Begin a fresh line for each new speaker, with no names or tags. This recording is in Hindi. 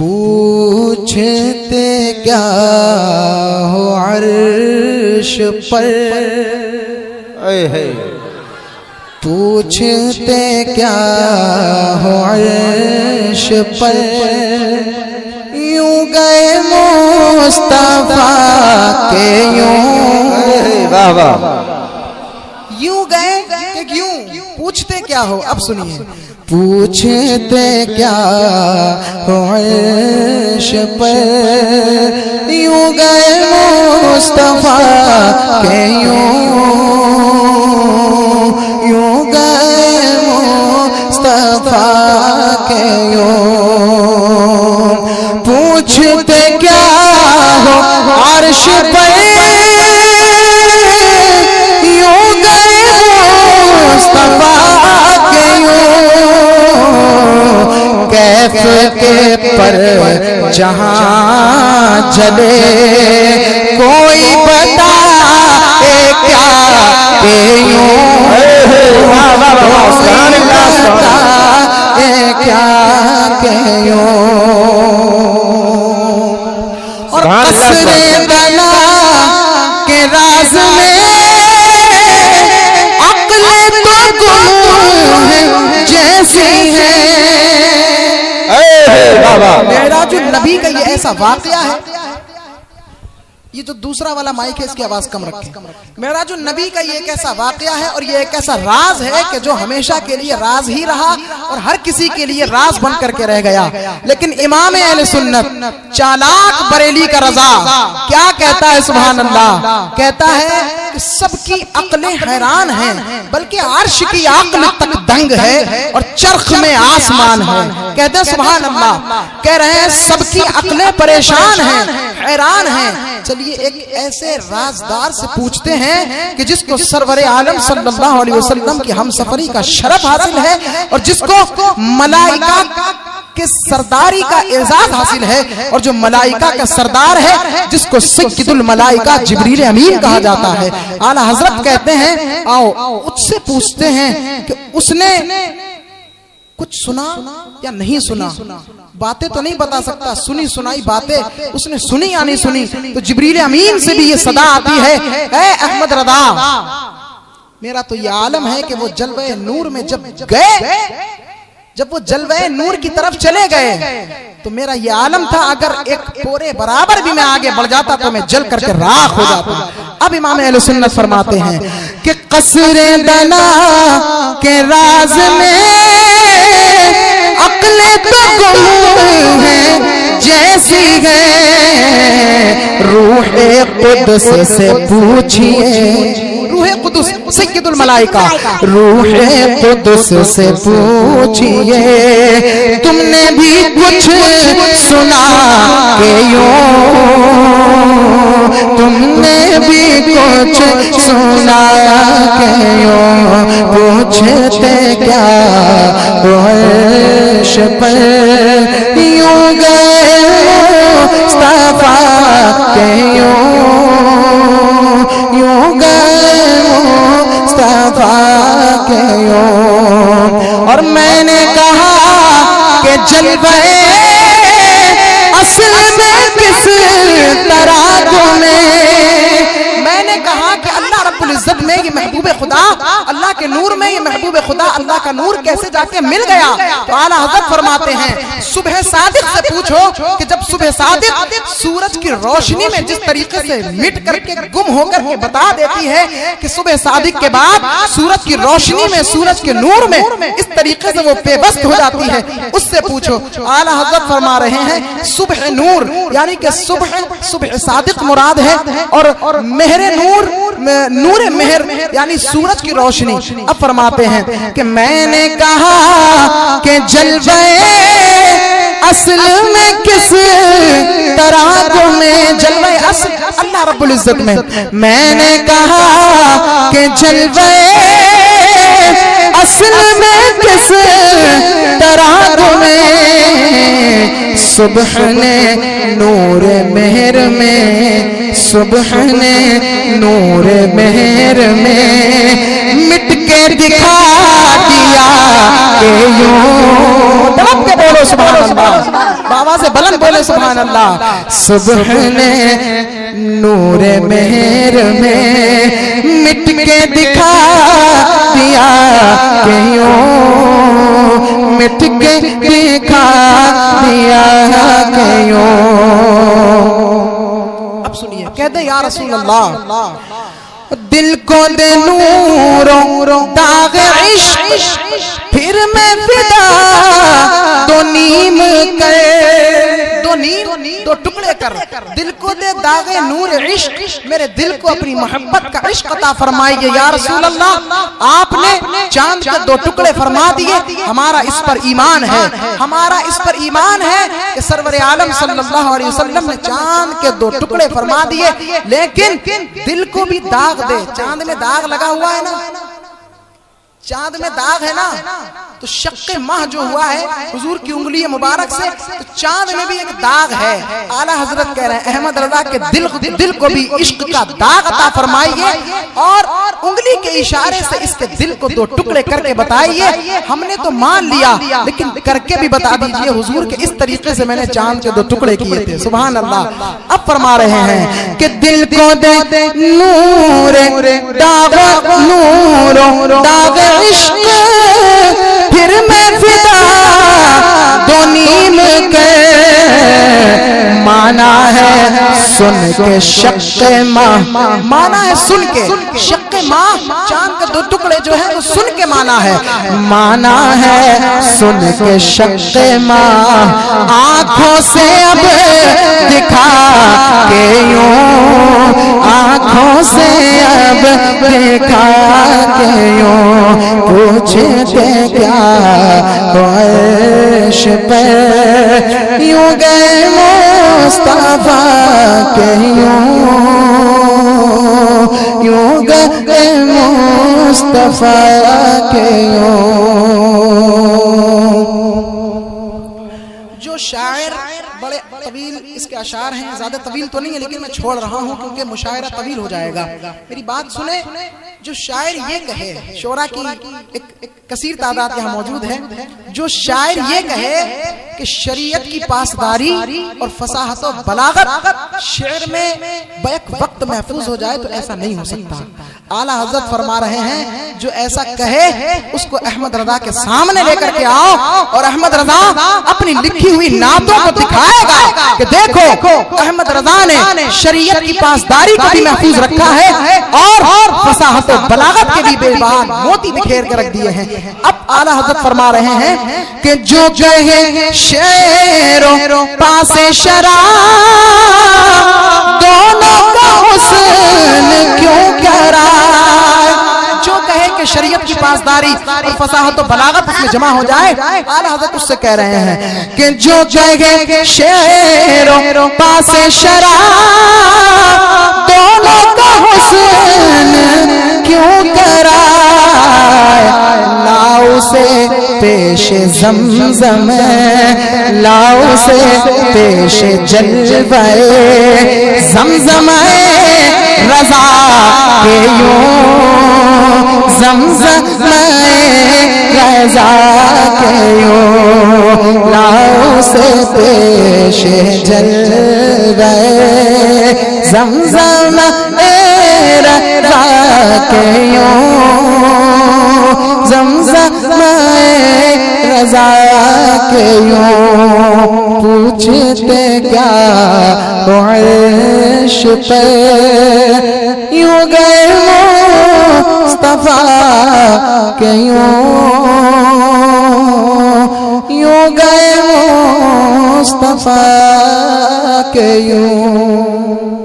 पूछते क्या हो अर्श पर, पूछते क्या हो अर्श पर, यूं गए मुस्तफा के यूं गए क्यों, पूछते क्या हो। अब सुनिए, पूछते क्या हो अर्श पर, यूं गए मुस्तफा के यूं गए मुस्तफा के पूछते क्या हो अर्श पर, यूं गए मुस्तफा के कैफ के पर जहां जले कोई बताए क्या के क्या के और कसरे दला के राज में अक्ल तो गुम है जैसी है। मेराजुन नबी का ये ऐसा वाकया है, ये जो दूसरा वाला माइक है इसकी आवाज कम रखें। मेराजुन नबी का ये एक ऐसा वाकया है और ये एक ऐसा राज है कि जो हमेशा के लिए राज ही रहा और हर किसी के लिए राज बन करके रह गया। लेकिन इमाम अहले सुन्नत चालाक बरेली का रजा क्या कहता है, सुभान अल्लाह, कहता है कि सबकी अक्लें हैरान हैं, बल्कि अर्श की अक्ल तक दंग है और चरख में आसमान है। कहते हैं सुभान अल्लाह, कह रहे हैं सबकी अक्लें परेशान हैं, हैरान हैं। चलिए एक ऐसे राजदार से पूछते हैं कि जिसको सरवरे आलम सल्लल्लाहु अलैहि वसल्लम की हमसफरी का शरफ हासिल है और जिसको मलाइका के सरदारी का एजाज हासिल है और जो मलाइका का सरदार है जिसको सय्यदुल मलाइका जिब्रील अमीन कहा जाता है। आला हजरत कहते हैं आओ उससे पूछते हैं कि उसने कुछ सुना या नहीं सुना। बातें तो नहीं बता सकता, सुनी सुनाई बातें उसने सुनी या नहीं सुनी। तो जिब्रील अमीन से भी ये सदा आती है, ऐ अहमद रदा, मेरा तो ये आलम है कि वो जलवे नूर में जब गए, जब वो जलवे नूर की तरफ चले गए तो मेरा ये आलम था अगर एक पोरे बराबर भी मैं आगे बढ़ जाता तो मैं जल करके राख हो जाता। अब इमाम अहले सुन्नत फरमाते हैं कि कसरे दला के राज में अक्ले तो गुम है जैसी है, रूहे कुद्स से पूछिए, रूहे कुद्स सय्यदुल मलाइका, रूहे कुद्स से पूछिए तुमने भी कुछ सुना के यूं, तुमने भी कुछ सुना के यूं, पूछते क्या अर्श पर, यूं गए मुस्तफा के यूं गए मुस्तफा के और मैंने कहा कि जलवे असल में किस तरह तुम्हें, मैंने कहा कि अल्लाह रब्बुल इज्जत में ये महबूबे खुदा, अल्लाह के नूर में ये महबूबे खुदा, अल्लाह का नूर कैसे जाके मिल गया। तो आला हज़रत फरमाते हैं सुबह सादिक से पूछो कि जब सुबह सादिक सूरज की रोशनी में जिस तरीके से मिट करके गुम होकर के बता देती है कि सुबह सादिक के बाद सूरज की रोशनी में, सूरज के नूर में इस तरीके से वो बेबस हो जाती है, उससे पूछो। आला हज़रत फरमा रहे हैं सुबह नूर यानी कि सुबह सादिक मुराद है और मेहरे नूर, नूर मेहर यानी सूरज की रोशनी। अब फरमाते हैं कि मैंने कहा कि जलवे असल में किस तरह तुम्हें, जलवे असल अल्लाह रब्बुल इज्जत में, मैंने कहा कि जलवे असल में किस तरह तुम्हें, सुबह ने नूर मेहर में, सुबह ने नूर मेहर में मिट के दिखा दिया के यूं, तड़प के बोलो सुभान अल्लाह। बाबा से बुलंद बोले सुभान अल्लाह। सुबह ने नूरे मेहर में मिट के दिखा दिया कि यूं मिट के दिखा दिया कि यूं। अब सुनिए, कहते या रसूल अल्लाह दिल को दे नूरों दाग इश्क फिर मैं फिदा दो नीम कर, दो टुकड़े कर। दिल को दे दागे नूर इश्क, मेरे दिल को अपनी मोहब्बत का इश्क अता फरमाइए या रसूल अल्लाह। आपने चांद के दो टुकड़े फरमा दिए, हमारा इस पर ईमान है, हमारा इस पर ईमान है कि सरवर आलम सल्लल्लाहु अलैहि वसल्लम ने चांद के दो टुकड़े फरमा दिए। लेकिन दिल को भी दाग दे, चांद में दाग लगा हुआ है ना, चांद में दाग है ना, तो शक्के माह जो हुआ है हुजूर की उंगली मुबारक से, तो चांद में भी एक दाग है। आला हजरत कह रहे हैं अहमद रजा के दिल को भी इश्क का दाग अता फरमाइए और उंगली के इशारे से इसके दिल को दो टुकड़े करके बताइए। हमने तो मान लिया, लेकिन करके भी बता दीजिए हुजूर के इस तरीके से मैंने चांद के दो टुकड़े किए थे। सुभान अल्लाह। अब फरमा रहे हैं कि दिल को दे नूर दाग नूरों दाग इश्क फिर मैं फिदा दो नीम के, माना है सुन के शक्के माह, माना है सुन के शक्के माह, चांद के दो टुकड़े जो है वो सुन के माना है, माना है सुन के शक्के माह। आंखों से अब दिखा के यूं, आंखों से अब दिखा के यूं, पूछते क्या ख्वाहिश पे यूं गए मुस्तफा के यूं गए मुस्तफा के जो शायर बड़े तवील इसके अशार हैं, ज्यादा तवील तो नहीं है लेकिन मैं छोड़ रहा हूं क्योंकि मुशायरा तवील हो जाएगा। मेरी बात सुने, जो शायर ये कहे, शोरा की एक कसीर तादाद यहाँ मौजूद है, जो शायर ये कहे कि शरीयत की पासदारी और फसाहत और बलागत शेर में बैक वक्त महफूज हो जाए तो ऐसा नहीं हो सकता। आला हजरत फरमा रहे हैं जो ऐसा कहे उसको अहमद रजा के सामने लेकर के आओ और अहमद रजा अपनी लिखी हुई नातों को दिखाएगा कि देखो अहमद रजा ने शरीयत की पासदारी को भी महफूज रखा है और फसाहत और बलागत के भी बेबान मोती बिखेर कर रख दिए हैं। अब आला हजरत फरमा रहे हैं कि जो कहे शेरों पासे शराब दोनों का हुस्न क्यों करा, जो कहे कि शरीयत की पासदारी और फसाहत और बलागत उसमें जमा हो जाए, आला हज़रत उससे कह रहे हैं कि जो कहे कि शेरों पासे शराब दोनों का हुस्न क्यों कराए, लाओ से पेश ज़मज़म लाओ से पेश जलवे ज़मज़म रज़ा के यूं, ज़मज़म रज़ा के यूं, लाओ से पेश जलवे ज़मज़म रज़ा के यूं, ज़मज़म रज़ा के यूं, पूछते क्या ख्वाहिश पे यूं गए मुस्तफा के यूं गए मुस्तफा के यूं।